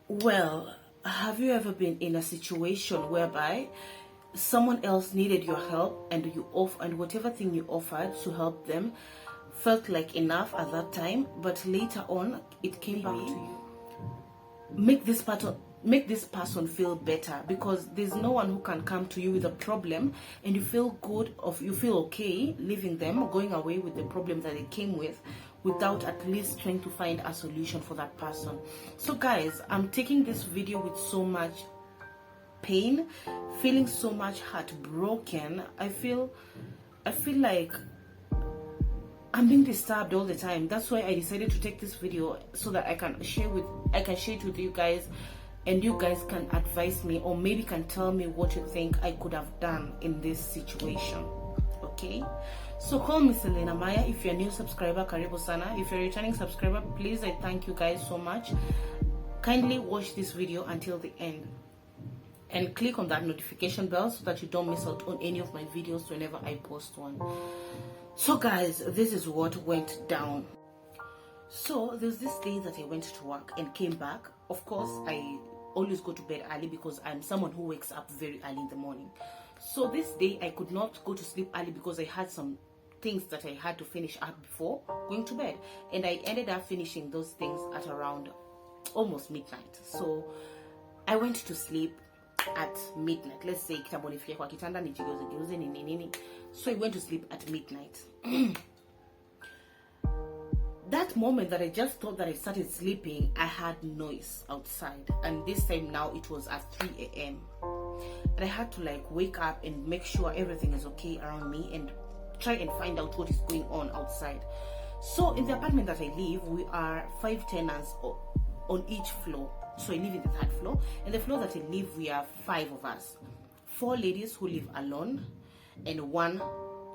Well, have you ever been in a situation whereby someone else needed your help and and whatever thing you offered to help them felt like enough at that time, but later on it came back to you? Make this person feel better, because there's no one who can come to you with a problem and you feel you feel okay leaving them, going away with the problem that they came with, without at least trying to find a solution for that person. So guys, I'm taking this video with so much pain, feeling so much heartbroken. I feel like I'm being disturbed all the time. That's why I decided to take this video, so that I can share it with you guys, and you guys can advise me, or maybe can tell me what you think I could have done in this situation. Okay, so call me Selena Maya. If you're a new subscriber, karibu sana. If you're a returning subscriber, please, I thank you guys so much. Kindly watch this video until the end and click on that notification bell so that you don't miss out on any of my videos whenever I post one. So guys, this is what went down. So there's this day that I went to work and came back. Of course, I always go to bed early because I'm someone who wakes up very early in the morning. So this day I could not go to sleep early because I had some things that I had to finish up before going to bed, and I ended up finishing those things at around almost midnight. So I went to sleep at midnight. Let's say kitambo nifike kwa kitanda nijigeuze nini. So I went to sleep at midnight. That moment that I just thought that I started sleeping, I had noise outside, and this time now it was at 3 a.m. and I had to like wake up and make sure everything is okay around me and try and find out what is going on outside. So in the apartment that I live, we are 5 tenants on each floor. So I live in the 3rd floor, and the floor that I live, we are 5 of us, 4 ladies who live alone and 1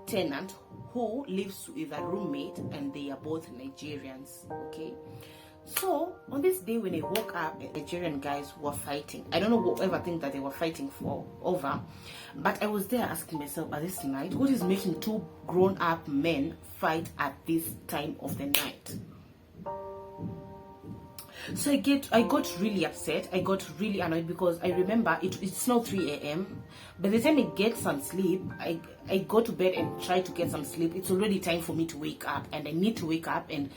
tenant who lives with a roommate, and they are both Nigerians. Okay, so on this day when I woke up, Nigerian guys were fighting. I don't know whatever thing that they were fighting over, but I was there asking myself at this night, what is making 2 grown-up men fight at this time of the night? So I got really upset. I got really annoyed because I remember it's now 3 a.m. By the time I get some sleep, I go to bed and try to get some sleep. It's already time for me to wake up, and I need to wake up and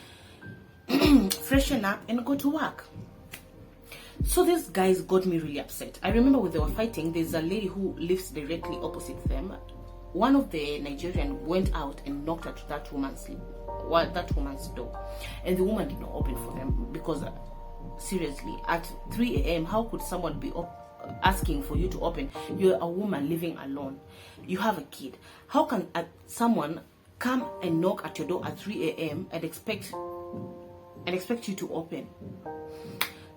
freshen up and go to work. So these guys got me really upset. I remember when they were fighting, there's a lady who lives directly opposite them. One of the Nigerians went out and knocked at that woman's door, and the woman did not open for them because seriously, at 3 a.m. how could someone be asking for you to open? You're a woman living alone, you have a kid. How can someone come and knock at your door at 3 a.m. and expect you to open?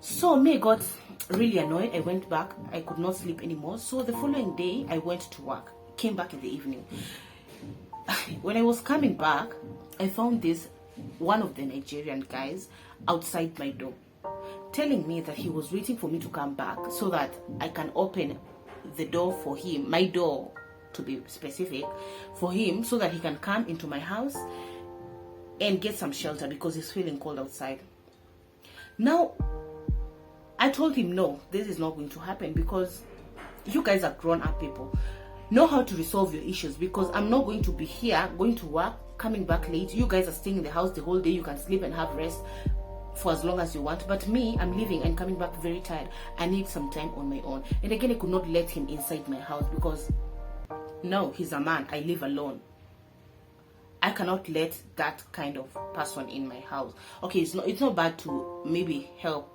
So me got really annoyed. I went back. I could not sleep anymore. So the following day I went to work, came back in the evening. When I was coming back, I found one of the Nigerian guys outside my door, telling me that he was waiting for me to come back so that I can open the door for him, my door to be specific, for him, so that he can come into my house and get some shelter because he's feeling cold outside. Now, I told him, no, this is not going to happen because you guys are grown-up people. Know how to resolve your issues, because I'm not going to be here, going to work, coming back late. You guys are staying in the house the whole day. You can sleep and have rest for as long as you want, but me, I'm leaving and coming back very tired. I need some time on my own. And again, I could not let him inside my house because no, he's a man. I live alone. I cannot let that kind of person in my house. Okay, it's not bad to maybe help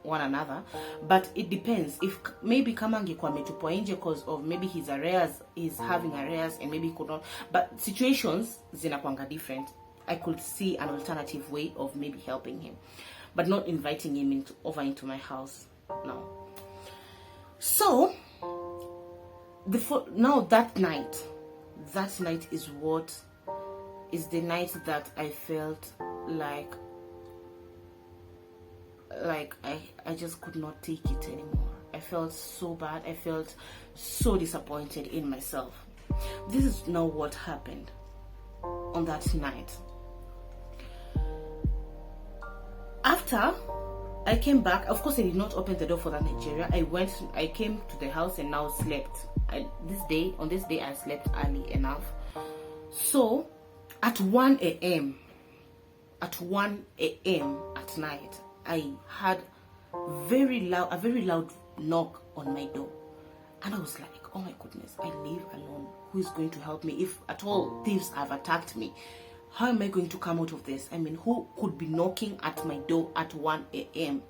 one another, but it depends. If maybe kama angekuwa ametupwa nje because of maybe he's having arrears and maybe he could not, but situations zinakwanga different. I could see an alternative way of maybe helping him, but not inviting him over into my house. No. So now that night is the night that I felt like I just could not take it anymore. I felt so bad. I felt so disappointed in myself. This is now what happened on that night. After I came back. Of course, I did not open the door for that Nigeria. I came to the house and now slept. On this day, I slept early enough. So, at 1 a.m. at night, I had a very loud knock on my door. And I was like, oh my goodness, I live alone. Who is going to help me? If at all thieves have attacked me, how am I going to come out of this? I mean, who could be knocking at my door at 1 a.m.?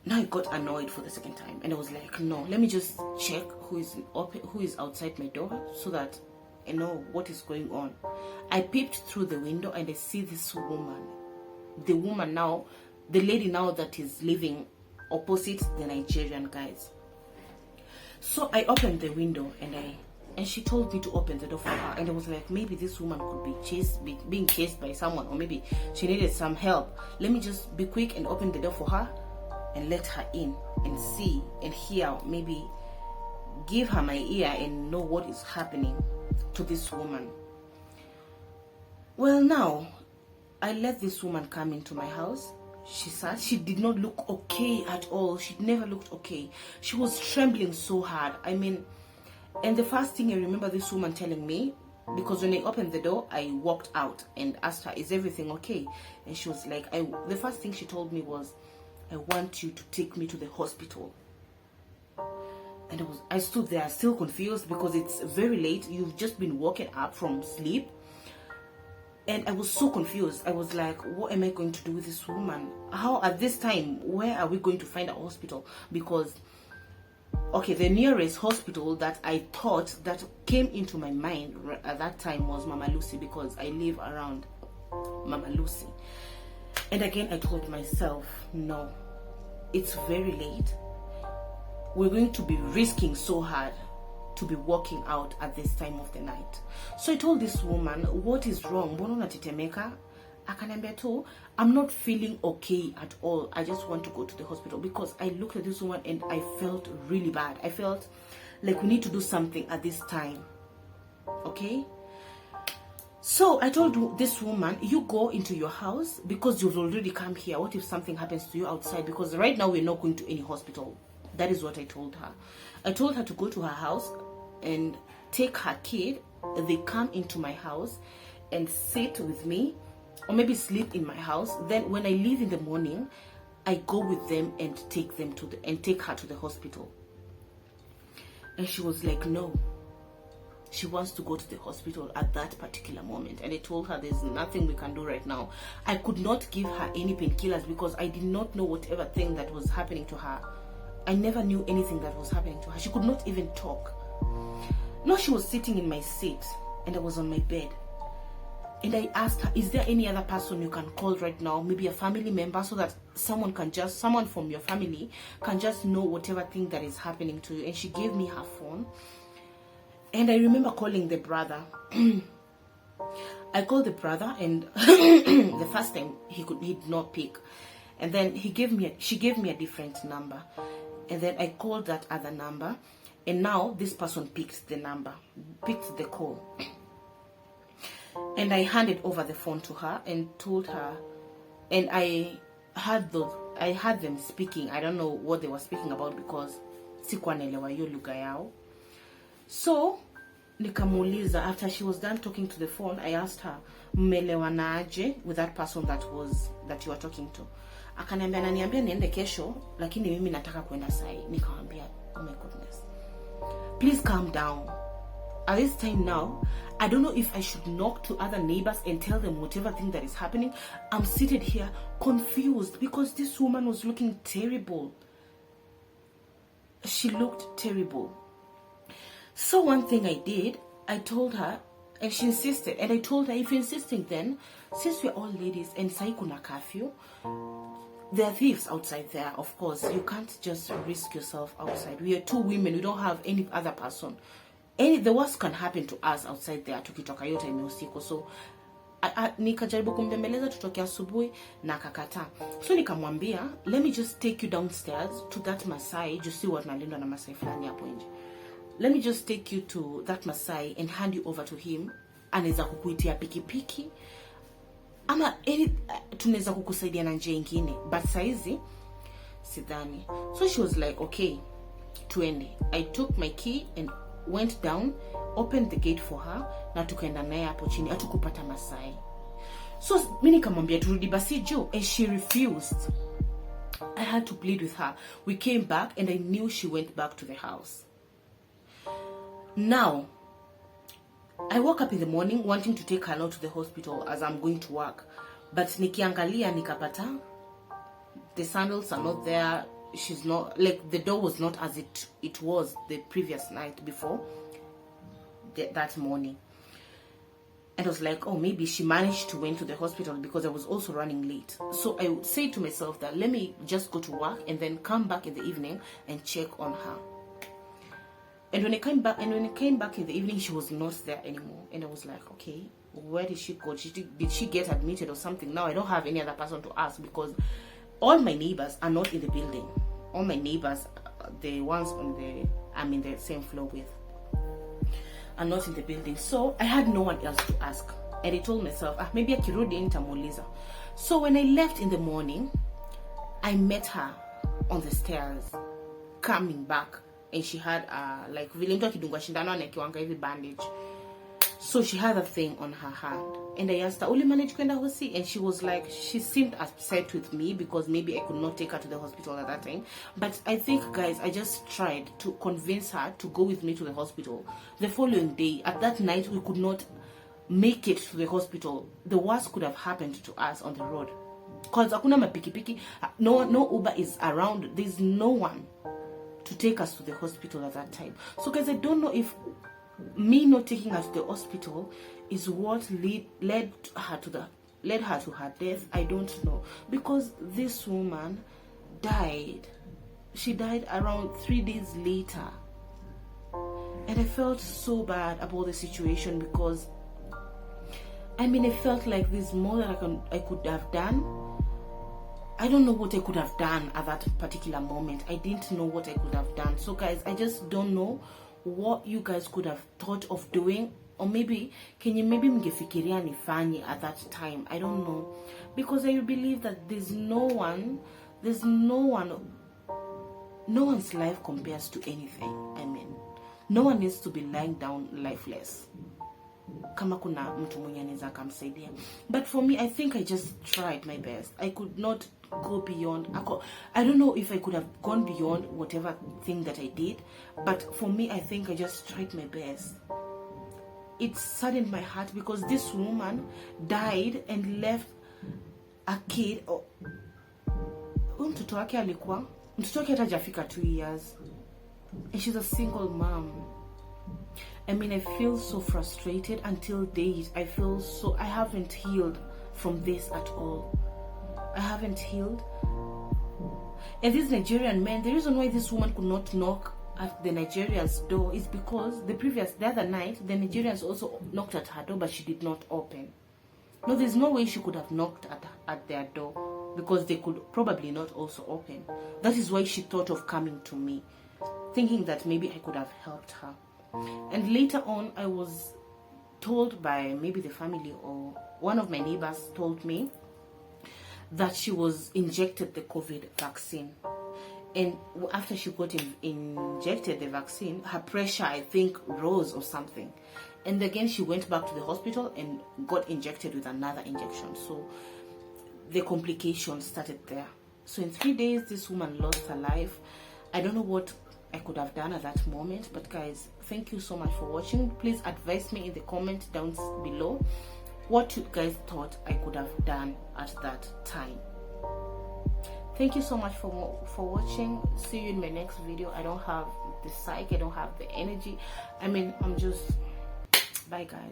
Now I got annoyed for the second time, and I was like, no, let me just check who is outside my door so that I know what is going on. I peeped through the window and I see this woman. The lady now that is living opposite the Nigerian guys. So I opened the window and she told me to open the door for her, and I was like, maybe this woman could be being chased by someone, or maybe she needed some help. Let me just be quick and open the door for her and let her in and see and hear, maybe give her my ear and know what is happening to this woman. Well, now I let this woman come into my house. She did not look okay at all. She never looked okay. She was trembling so hard. I mean, and the first thing I remember this woman telling me, because when I opened the door, I walked out and asked her, is everything okay? And she was like, the first thing she told me was, I want you to take me to the hospital. And I stood there still confused because it's very late. You've just been woken up from sleep. And I was so confused. I was like, what am I going to do with this woman? How, at this time, where are we going to find a hospital? Because, okay, the nearest hospital that I thought that came into my mind at that time was Mama Lucy, because I live around Mama Lucy. And again, I told myself, no, it's very late. We're going to be risking so hard to be walking out at this time of the night. So I told this woman, what is wrong? Mbona unatitemeka? Akaniambia tu, I'm not feeling okay at all. I just want to go to the hospital, because I looked at this woman and I felt really bad. I felt like we need to do something at this time. Okay? So I told this woman, you go into your house because you've already come here. What if something happens to you outside? Because right now we're not going to any hospital. That is what I told her. I told her to go to her house and take her kid. They come into my house and sit with me, or maybe sleep in my house. Then when I leave in the morning, I go with them and take her to the hospital. And she was like, no, she wants to go to the hospital at that particular moment. And I told her there's nothing we can do right now. I could not give her any painkillers because I did not know whatever thing that was happening to her. I never knew anything that was happening to her. She could not even talk. No, she was sitting in my seat and I was on my bed. And I asked her, is there any other person you can call right now? Maybe a family member, so that someone from your family can just know whatever thing that is happening to you. And she gave me her phone. And I remember calling the brother. I called the brother, and the first time he did not pick. And then she gave me a different number. And then I called that other number, and now this person picked the call. And I handed over the phone to her and told her, and I had them speaking. I don't know what they were speaking about because sikuwa naelewa hiyo lugha yao. So nikamuuliza, after she was done talking to the phone, I asked her, mmelewana aje with that person that you were talking to? Akaniambia, ananiambia niende kesho, lakini mimi nataka kwenda sai. Nikamwambia, oh my goodness, please calm down. At this time now, I don't know if I should knock to other neighbors and tell them whatever thing that is happening. I'm seated here confused because this woman was looking terrible. She looked terrible. So one thing I did, I told her, and she insisted, and I told her, if you're insisting, then since we're all ladies and sai kuna curfew, there are thieves outside there, of course. You can't just risk yourself outside. We are two women. We don't have any other person. The worst can happen to us outside there. Tukitoka yote ni usiku. So nikajaribu kumbembeleza tutoke asubuhi na akakataa. So nikamwambia, let me just take you downstairs to that Masai. Just see what nalindwa na Masai fulani hapo nje. Let me just take you to that Masai and hand you over to him. Anaweza kukuitia pikipiki ama tunaweza kukusaidia na njia ingine, but saizi sidhani. So she was like, okay, tuende. I took my key and went down, opened the gate for her, na tukaenda naye hapo chini, hatukupata Masai. So mimi nikamwambia turudi basi juu, and she refused. I had to plead with her. We came back and I knew she went back to the house. Now I woke up in the morning wanting to take her now to the hospital as I'm going to work, but nikiangalia nikapata the sandals are not there. She's not, like, the door was not as it was the previous night before that morning. And I was like, oh, maybe she managed to went to the hospital, because I was also running late. So I would say to myself that let me just go to work and then come back in the evening and check on her. And when I came back in the evening, she was not there anymore. And I was like, okay, where did she go? Did she get admitted or something? Now I don't have any other person to ask, because all my neighbors are not in the building. All my neighbors, the ones I'm in the same floor with, are not in the building. So I had no one else to ask. And I told myself, maybe akirudi nitamuuliza. So when I left in the morning, I met her on the stairs coming back, and she had like vile mtu akidungwa shindano anakiwanga hivi bandage. So she had a thing on her hand, and I asked her, "Uli manage kwenda hosi?" And she was like, she seemed upset with me because maybe I could not take her to the hospital at that time. But I think, guys, I just tried to convince her to go with me to the hospital. The following day, at that night, we could not make it to the hospital. The worst could have happened to us on the road, because hakuna mapikipiki, no Uber is around. There's no one to take us to the hospital at that time. So guys, I don't know if me not taking her to the hospital is what led her to her death. I don't know, because this woman died. She died around 3 days later, and I felt so bad about the situation, because I mean, I felt like there's more that I could have done. I don't know what I could have done at that particular moment. I didn't know what I could have done. So guys, I just don't know what you guys could have thought of doing, or maybe can you maybe mngefikiria nifanye at that time. I don't know, because I believe that no one's life compares to anything. I mean, no one needs to be lying down lifeless kama kuna mtu mwenye anaweza kumsaidia. But for me, I think I just tried my best. I could not go beyond. I don't know if I could have gone beyond whatever thing that I did, but for me, I think I just tried my best. It saddened my heart, because this woman died and left a kid. Mtoto wake hata hajafika 2 years, and she's a single mom. I mean, I feel so frustrated until date. I haven't healed from this at all. I haven't healed. And these Nigerian men, the reason why this woman could not knock at the Nigerian's door is because the other night, the Nigerians also knocked at her door, but she did not open. No, there's no way she could have knocked at their door, because they could probably not also open. That is why she thought of coming to me, thinking that maybe I could have helped her. And later on, I was told by maybe the family, or one of my neighbors told me that she was injected the COVID vaccine. And after she got injected the vaccine, her pressure, I think, rose or something. And again, she went back to the hospital and got injected with another injection. So the complications started there. So in 3 days, this woman lost her life. I don't know what I could have done at that moment, but guys, thank you so much for watching. Please advise me in the comment down below what you guys thought I could have done at that time. Thank you so much for watching. See you in my next video. I don't have the psyche, I don't have the energy. I mean, I'm just, bye guys.